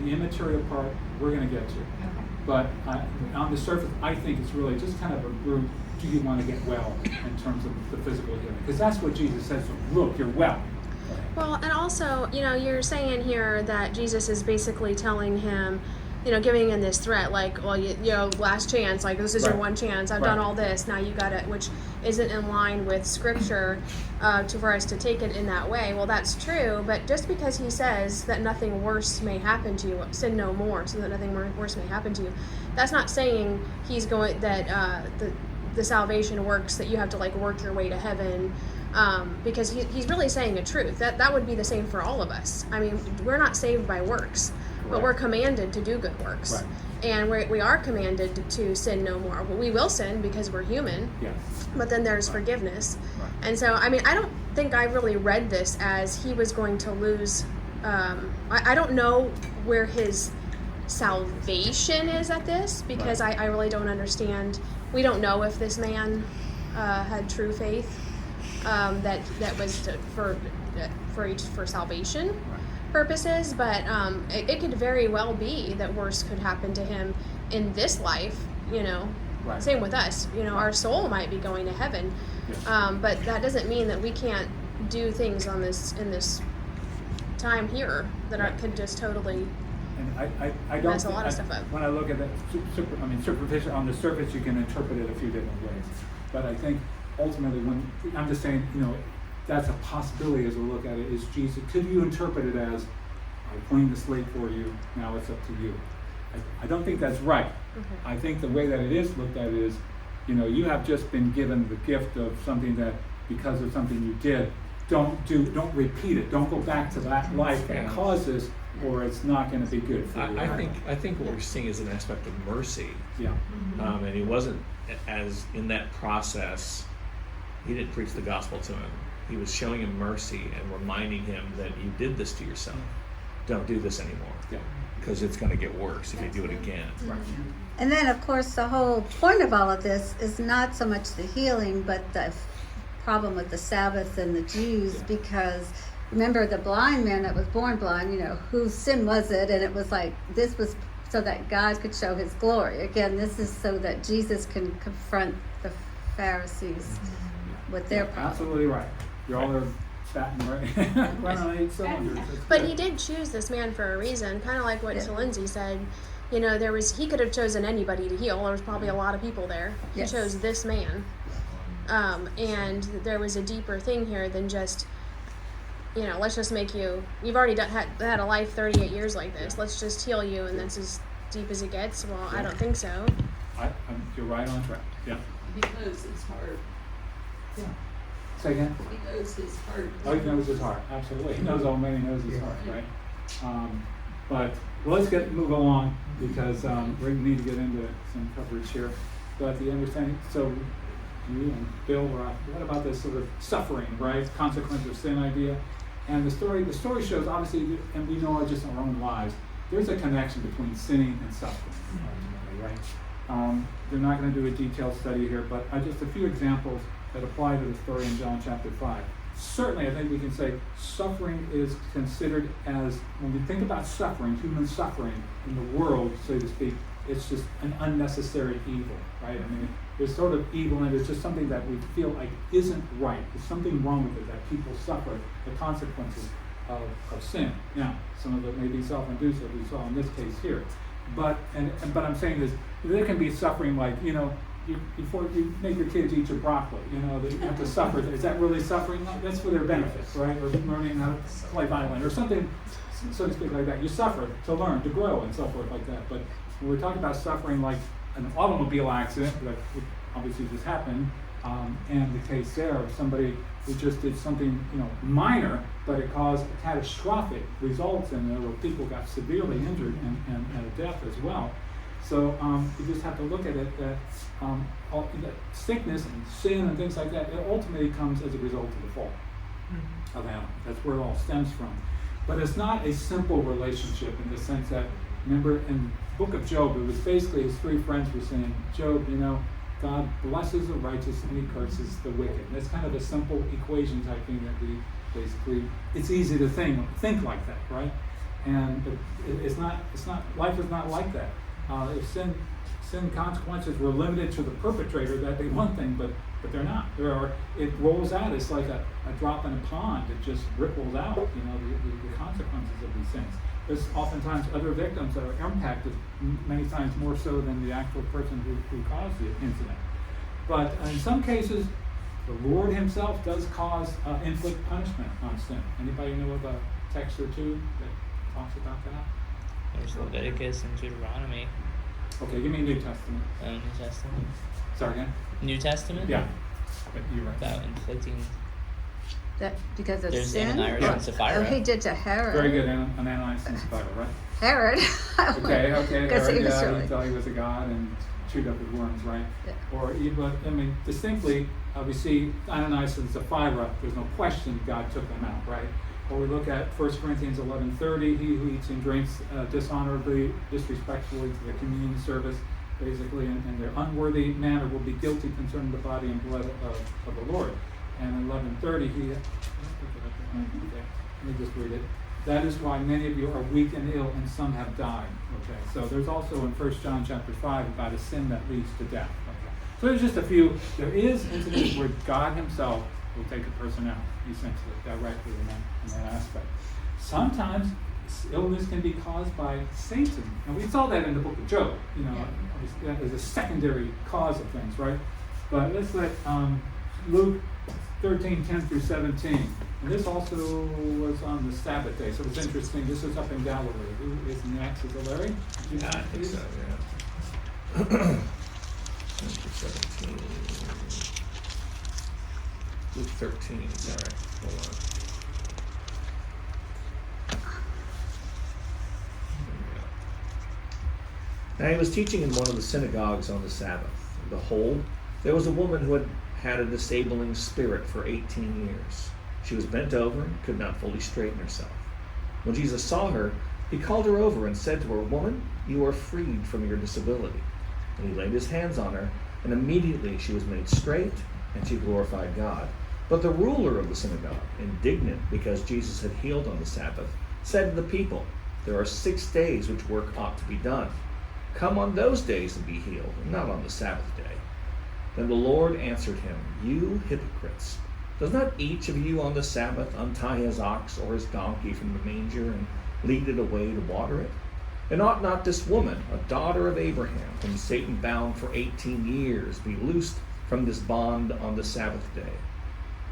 immaterial part, we're going to get to. Okay. But on the surface, I think it's really just kind of a group. Do you want to get well in terms of the physical healing? Because that's what Jesus says. Look, you're well. Well, and also, you're saying here that Jesus is basically telling him, giving him this threat, like, well, last chance, like, this is your one chance. I've done all this. Now you got it, which isn't in line with Scripture for us to take it in that way. Well, that's true, but just because he says that nothing worse may happen to you, sin no more, so that nothing worse may happen to you, that's not saying he's going that the salvation works, that you have to work your way to heaven. Because he's really saying a truth. That would be the same for all of us. We're not saved by works, but we're commanded to do good works. Right. And we are commanded to sin no more. Well, we will sin because we're human. Yes. But then there's forgiveness. Right. And so, I don't think I really read this as he was going to lose. I don't know where his salvation is at this, because I really don't understand. We don't know if this man had true faith. That was for salvation purposes, but it could very well be that worse could happen to him in this life. Same with us. Our soul might be going to heaven, but that doesn't mean that we can't do things in this time here that could just totally. And I don't mess a lot of stuff up. When I look at that, superficial on the surface, you can interpret it a few different ways. But I think ultimately, when I'm just saying, that's a possibility as we look at it. Is Jesus? Could you interpret it as, I cleaned the slate for you. Now it's up to you. I don't think that's right. I think the way that it is looked at is, you know, you have just been given the gift of something that, because of something you did, don't repeat it. Don't go back to that life that caused this, or it's not going to be good for you. I think what we're seeing is an aspect of mercy. Yeah. And he wasn't, as in that process, he didn't preach the gospel to him. He was showing him mercy and reminding him that you did this to yourself. Don't do this anymore. Yeah. Because it's going to get worse if you do it again. Right. And then, of course, the whole point of all of this is not so much the healing, but the problem with the Sabbath and the Jews, because remember the blind man that was born blind, you know, whose sin was it? And it was like, this was so that God could show his glory. Again, this is so that Jesus can confront the Pharisees with their problem. Absolutely right. You're all there batting right on 8 cylinders. But he did choose this man for a reason, kind of like what Lindsay said. You know, he could have chosen anybody to heal. There was probably a lot of people there. He chose this man. And there was a deeper thing here than just, you know, let's just make you've already had a life 38 years like this. Let's just heal you, and that's as deep as it gets. Well, I don't think so. You're right on track. Yeah. Because it's hard. Yeah. Say again? He knows his heart. Oh, he knows his heart. Absolutely. He knows all men. He knows his heart, right? But let's move along, because we need to get into some coverage here. But the understanding, so you and Bill were on, what about this sort of suffering, right? Consequence of sin idea. And the story shows, obviously, and we know just in our own lives, there's a connection between sinning and suffering, ultimately, right? They're not going to do a detailed study here, but just a few examples that apply to the story in John chapter 5. Certainly, I think we can say suffering is considered as, when we think about suffering, human suffering in the world, so to speak, it's just an unnecessary evil, right? I mean, there's sort of evil, and it's just something that we feel like isn't right. There's something wrong with it, that people suffer the consequences of sin. Now, some of it may be self-induced, as we saw in this case here. But I'm saying is, there can be suffering like, you know, before you make your kids eat your broccoli, you know, that you have to suffer. Is that really suffering? That's for their benefit, right? Or learning how to play violin or something, so to speak, like that. You suffer to learn, to grow, and so forth like that. But when we're talking about suffering like an automobile accident, that obviously just happened, and the case there of somebody who just did something, you know, minor, but it caused catastrophic results in there where people got severely injured and a death as well. So you just have to look at it that that sickness and sin and things like that, it ultimately comes as a result of the fall of Adam. That's where it all stems from. But it's not a simple relationship in the sense that, remember in the book of Job, it was basically his 3 friends were saying, Job, you know, God blesses the righteous and he curses the wicked. And it's kind of a simple equation type thing that we basically, it's easy to think like that, right? And it's not, life is not like that. If sin consequences were limited to the perpetrator, that'd be one thing, but they're not. It rolls out. It's like a drop in a pond. It just ripples out, you know, the consequences of these things. There's oftentimes other victims that are impacted, many times more so than the actual person who caused the incident. But in some cases, the Lord himself does inflict punishment on sin. Anybody know of a text or two that talks about that? There's Leviticus and Deuteronomy. Okay, give me New Testament. New Testament. Sorry again? New Testament? Yeah. But you're right. About inflicting. That because of There's sin? Ananias and Sapphira. Oh, he did to Herod. Very good, Ananias and Sapphira, right? Herod. Okay, Because Herod, he was he really... thought he was a god and chewed up his worms, right? Yeah. But I mean, distinctly, we see Ananias and Sapphira, there's no question God took them out, right? Or we look at 1 Corinthians 11:30, he who eats and drinks dishonorably, disrespectfully to the communion service, basically, in their unworthy manner will be guilty concerning the body and blood of the Lord. And in 11:30, let me just read it. That is why many of you are weak and ill, and some have died. Okay, so there's also in 1 John chapter 5 about a sin that leads to death. Okay, so there's just a few. There is incidents where God himself will take a person out, essentially, directly in that aspect. Sometimes illness can be caused by Satan. And we saw that in the book of Job, you know, that is a secondary cause of things, right? But let's let Luke 13:10-17. And this also was on the Sabbath day, so it's interesting. This is up in Galilee. Who is next? Is it Larry? Yeah, I think so, yeah. 17. Luke 13, sorry. Hold on. Now he was teaching in one of the synagogues on the Sabbath. Behold, there was a woman who had had a disabling spirit for 18 years. She was bent over and could not fully straighten herself. When Jesus saw her, he called her over and said to her, Woman, you are freed from your disability. And he laid his hands on her, and immediately she was made straight, and she glorified God. But the ruler of the synagogue, indignant because Jesus had healed on the Sabbath, said to the people, There are 6 days which work ought to be done. Come on those days and be healed, and not on the Sabbath day. Then the Lord answered him, You hypocrites! Does not each of you on the Sabbath untie his ox or his donkey from the manger and lead it away to water it? And ought not this woman, a daughter of Abraham, whom Satan bound for 18 years, be loosed from this bond on the Sabbath day?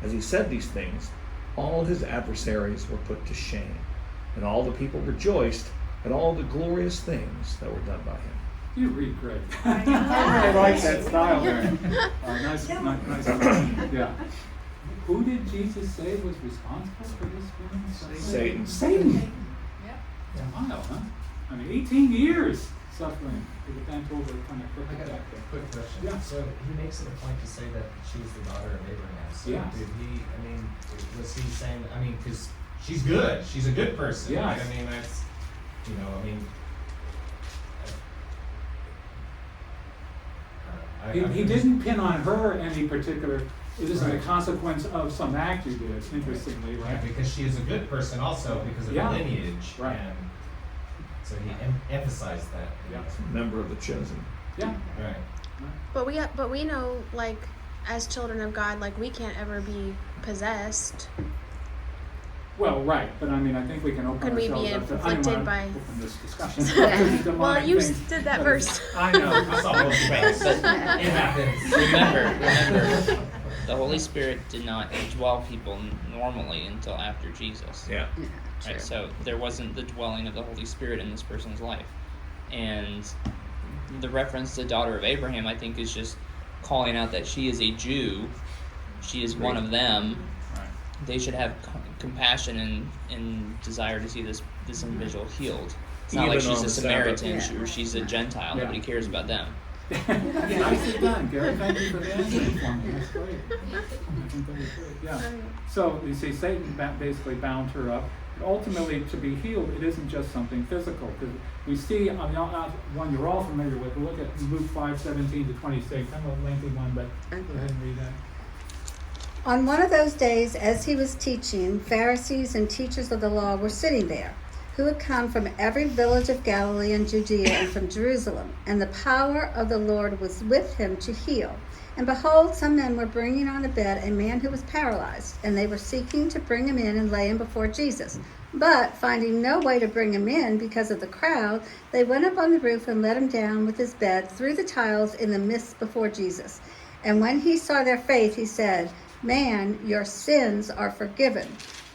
As he said these things, all his adversaries were put to shame, and all the people rejoiced at all the glorious things that were done by him. You read great. I really like that style there. Nice. Yeah. Who did Jesus say was responsible for this woman's Satan. Satan. Wow, huh? I mean, 18 years suffering. But then told her to kind of I got a quick question. Yeah. So he makes it a point to say that she was the daughter of Abraham. So Yes. did he, I mean, was he saying, I mean, because she's good. She's a good person. Yes. Right? I mean, that's, you know, I mean, He didn't pin on her any particular. This is a consequence of some act you did. Interestingly, right? Yeah, because she is a good person also because of Yeah. her lineage. Right. And so he emphasized that. Yeah. Member of the chosen. Yeah. Right. But we know, like, as children of God, like, we can't ever be possessed. Well, right, but I mean, I think we can open Could we ourselves be up to. inflicted by- Open this discussion. Well, you did that first. I know. I saw both ways. It happens. Remember, the Holy Spirit did not indwell people normally until after Jesus. Yeah. Right, so there wasn't the dwelling of the Holy Spirit in this person's life. And the reference to the daughter of Abraham, I think, is just calling out that she is a Jew. She is one of them. Right. They should have compassion and desire to see this individual healed. It's not Even like she's on a the Samaritan Sabbath. or she's a Gentile. Yeah. Nobody cares about them. Nicely done, Gary. Thank you for the answer for me. That's great. I think that was great. Yeah. So you see, Satan basically bound her up. But ultimately, to be healed, it isn't just something physical. Because we see on the one you're all familiar with. Look at Luke 5:17-26. Kind of a lengthy one, but go ahead and read that. On one of those days, as he was teaching, Pharisees and teachers of the law were sitting there, who had come from every village of Galilee and Judea and from Jerusalem. And the power of the Lord was with him to heal. And behold, some men were bringing on a bed a man who was paralyzed, and they were seeking to bring him in and lay him before Jesus. But finding no way to bring him in because of the crowd, they went up on the roof and let him down with his bed through the tiles in the midst before Jesus. And when he saw their faith, he said, Man, your sins are forgiven.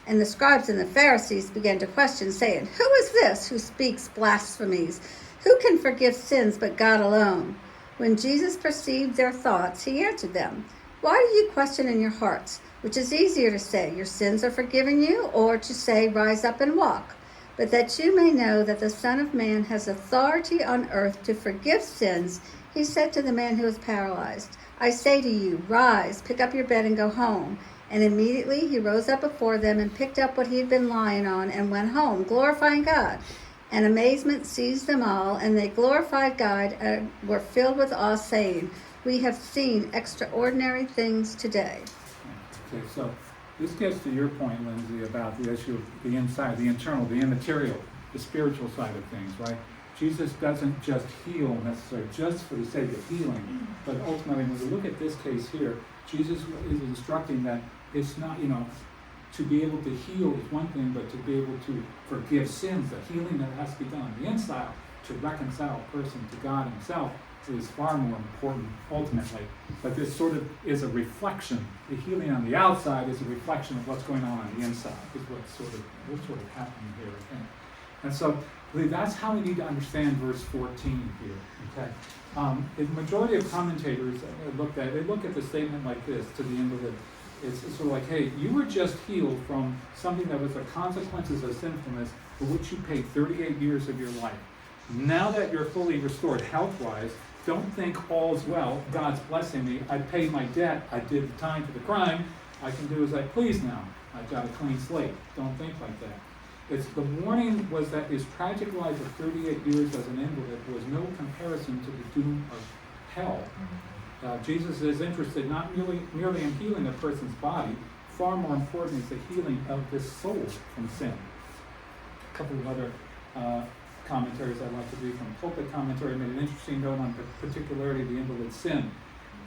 And the scribes and the Pharisees began to question, saying, Who is this who speaks blasphemies? Who can forgive sins but God alone? When Jesus perceived their thoughts, he answered them, Why do you question in your hearts? Which is easier to say, Your sins are forgiven you, or to say, Rise up and walk? But that you may know that the Son of Man has authority on earth to forgive sins, he said to the man who was paralyzed, I say to you, rise, pick up your bed and go home. And immediately he rose up before them and picked up what he had been lying on and went home, glorifying God. And amazement seized them all, and they glorified God and were filled with awe, saying, We have seen extraordinary things today. Okay, so this gets to your point, Lindsay, about the issue of the inside, the internal, the immaterial, the spiritual side of things, right? Jesus doesn't just heal necessarily just for the sake of healing, but ultimately, when we look at this case here, Jesus is instructing that it's not, to be able to heal is one thing, but to be able to forgive sins, the healing that has to be done on the inside to reconcile a person to God himself is far more important ultimately. But this sort of is a reflection. The healing on the outside is a reflection of what's going on the inside, is what's sort of happening here, I think. And so I believe that's how we need to understand verse 14 here. Okay. The majority of commentators they look at the statement like this to the invalid. It's sort of like, hey, you were just healed from something that was the consequences of sinfulness for which you paid 38 years of your life. Now that you're fully restored health-wise, don't think all's well, God's blessing me, I paid my debt, I did the time for the crime, I can do as I please now. I've got a clean slate. Don't think like that. It's the warning was that his tragic life of 38 years as an invalid was no comparison to the doom of hell. Jesus is interested not merely in healing a person's body, far more important is the healing of the soul from sin. A couple of other commentaries I'd like to read from Pulpit Commentary made an interesting note on the particularity of the invalid's sin.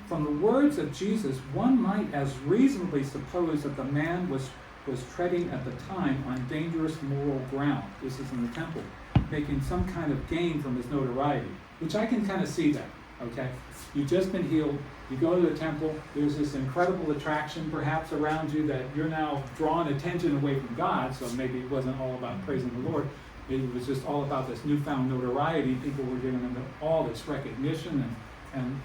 From the words of Jesus, one might as reasonably suppose that the man was treading at the time on dangerous moral ground. This is in the temple, making some kind of gain from his notoriety, which I can kind of see that, okay? You've just been healed, you go to the temple, there's this incredible attraction perhaps around you that you're now drawing attention away from God, so maybe it wasn't all about praising the Lord, maybe it was just all about this newfound notoriety, people were giving him all this recognition and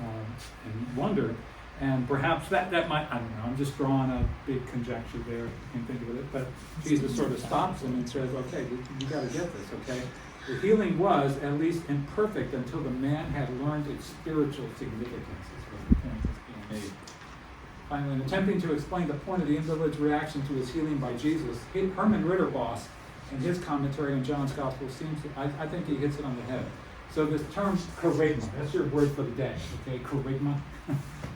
wonder. And perhaps that might, I don't know, I'm just drawing a big conjecture there, you can think of it, but Jesus sort of stops him and says, okay, you got to get this, okay? The healing was at least imperfect until the man had learned its spiritual significance, is what the point is being made. Finally, in attempting to explain the point of the invalid's reaction to his healing by Jesus, Herman Ritterboss, in his commentary on John's Gospel, I think he hits it on the head. So this term charisma, that's your word for the day, okay? Charisma,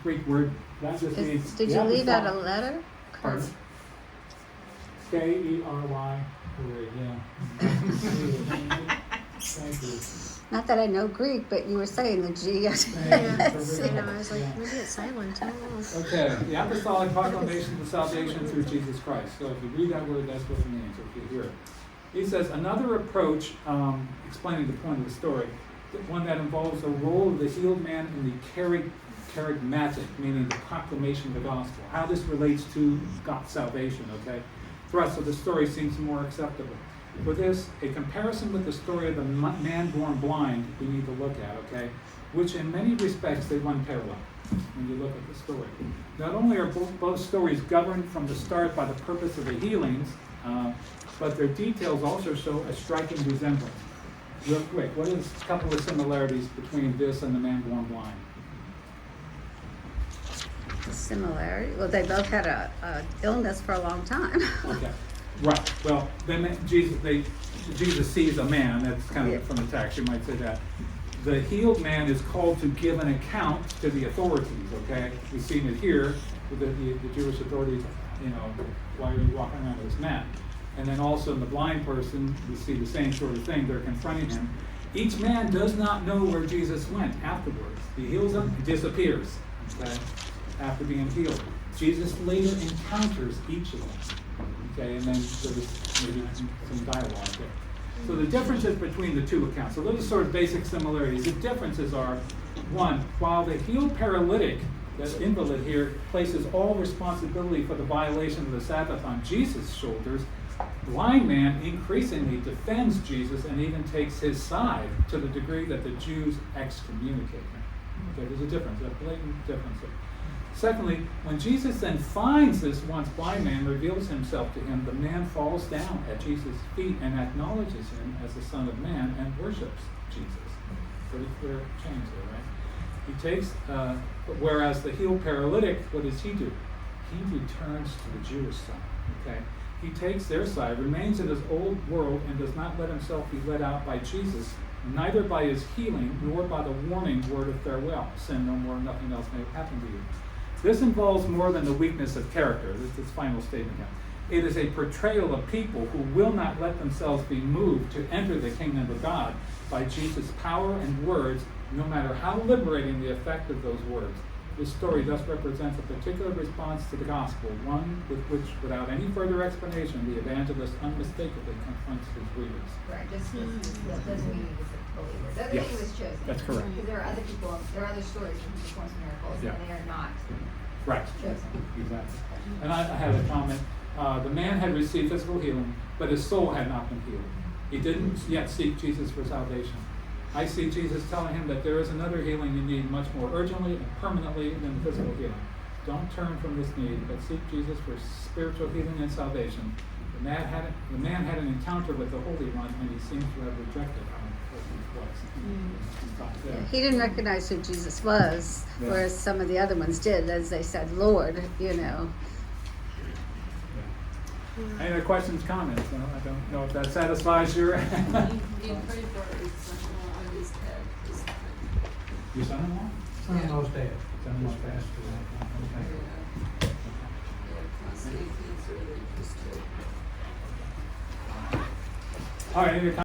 Greek word. That just means. Did you leave out a letter? Pardon? K-E-R-Y. Yeah. Thank you. Not that I know Greek, but you were saying the G. I was like, Yeah. maybe it's silent. I don't know. Okay, the apostolic proclamation of salvation through Jesus Christ. So if you read that word, that's what it means, if you hear it. He says, another approach, explaining the point of the story, one that involves the role of the healed man in the charismatic, meaning the proclamation of the gospel. How this relates to God's salvation, okay? Thrust of the story seems more acceptable. For this, a comparison with the story of the man born blind we need to look at, okay? Which in many respects they run parallel when you look at the story. Not only are both stories governed from the start by the purpose of the healings, but their details also show a striking resemblance. Real quick, what is a couple of similarities between this and the man born blind? Similarity. Well, they both had a illness for a long time. Okay, right. Well, then Jesus sees a man. That's kind of from the text. You might say that. The healed man is called to give an account to the authorities. Okay, we've seen it here with the Jewish authorities. You know, why are you walking around with this mat? And then also in the blind person, we see the same sort of thing. They're confronting him. Each man does not know where Jesus went afterwards. He heals them, he disappears. Okay, after being healed. Jesus later encounters each of them. Okay, and then there's maybe some dialogue there. So the differences between the two accounts. So those are sort of basic similarities. The differences are, one, while the healed paralytic, the invalid here, places all responsibility for the violation of the Sabbath on Jesus' shoulders, the blind man increasingly defends Jesus and even takes his side to the degree that the Jews excommunicate him. Okay, there's a difference, a blatant difference there. Secondly, when Jesus then finds this once blind man, reveals himself to him, the man falls down at Jesus' feet and acknowledges him as the Son of Man and worships Jesus. Pretty clear change there, right? He takes, whereas the healed paralytic, what does he do? He returns to the Jewish side, okay? He takes their side, remains in his old world, and does not let himself be led out by Jesus, neither by his healing, nor by the warning word of farewell. Sin no more, nothing else may happen to you. This involves more than the weakness of character. This is his final statement here. It is a portrayal of people who will not let themselves be moved to enter the kingdom of God by Jesus' power and words, no matter how liberating the effect of those words. This story thus represents a particular response to the gospel, one with which, without any further explanation, the evangelist unmistakably confronts his readers. Right, just that doesn't mean he was a believer. Doesn't Yes, mean he was chosen. that's correct. Because there are other people, there are other stories where he performs miracles, Yeah. and they are not Right. chosen. Exactly. And I had a comment. The man had received physical healing, but his soul had not been healed. He didn't yet seek Jesus for salvation. I see Jesus telling him that there is another healing you need much more urgently and permanently than physical healing. Don't turn from this need, but seek Jesus for spiritual healing and salvation. The man had an encounter with the Holy One, and he seems to have rejected him. He didn't recognize who Jesus was, Yeah. whereas some of the other ones did, as they said, Lord, you know. Any other questions, comments? I don't know if that satisfies your. You pray for his son-in-law and his dad this time. Your son-in-law? Son-in-law's dead. Son-in-law's He's passed away. Okay. Prostate cancer, they just took. All right, any other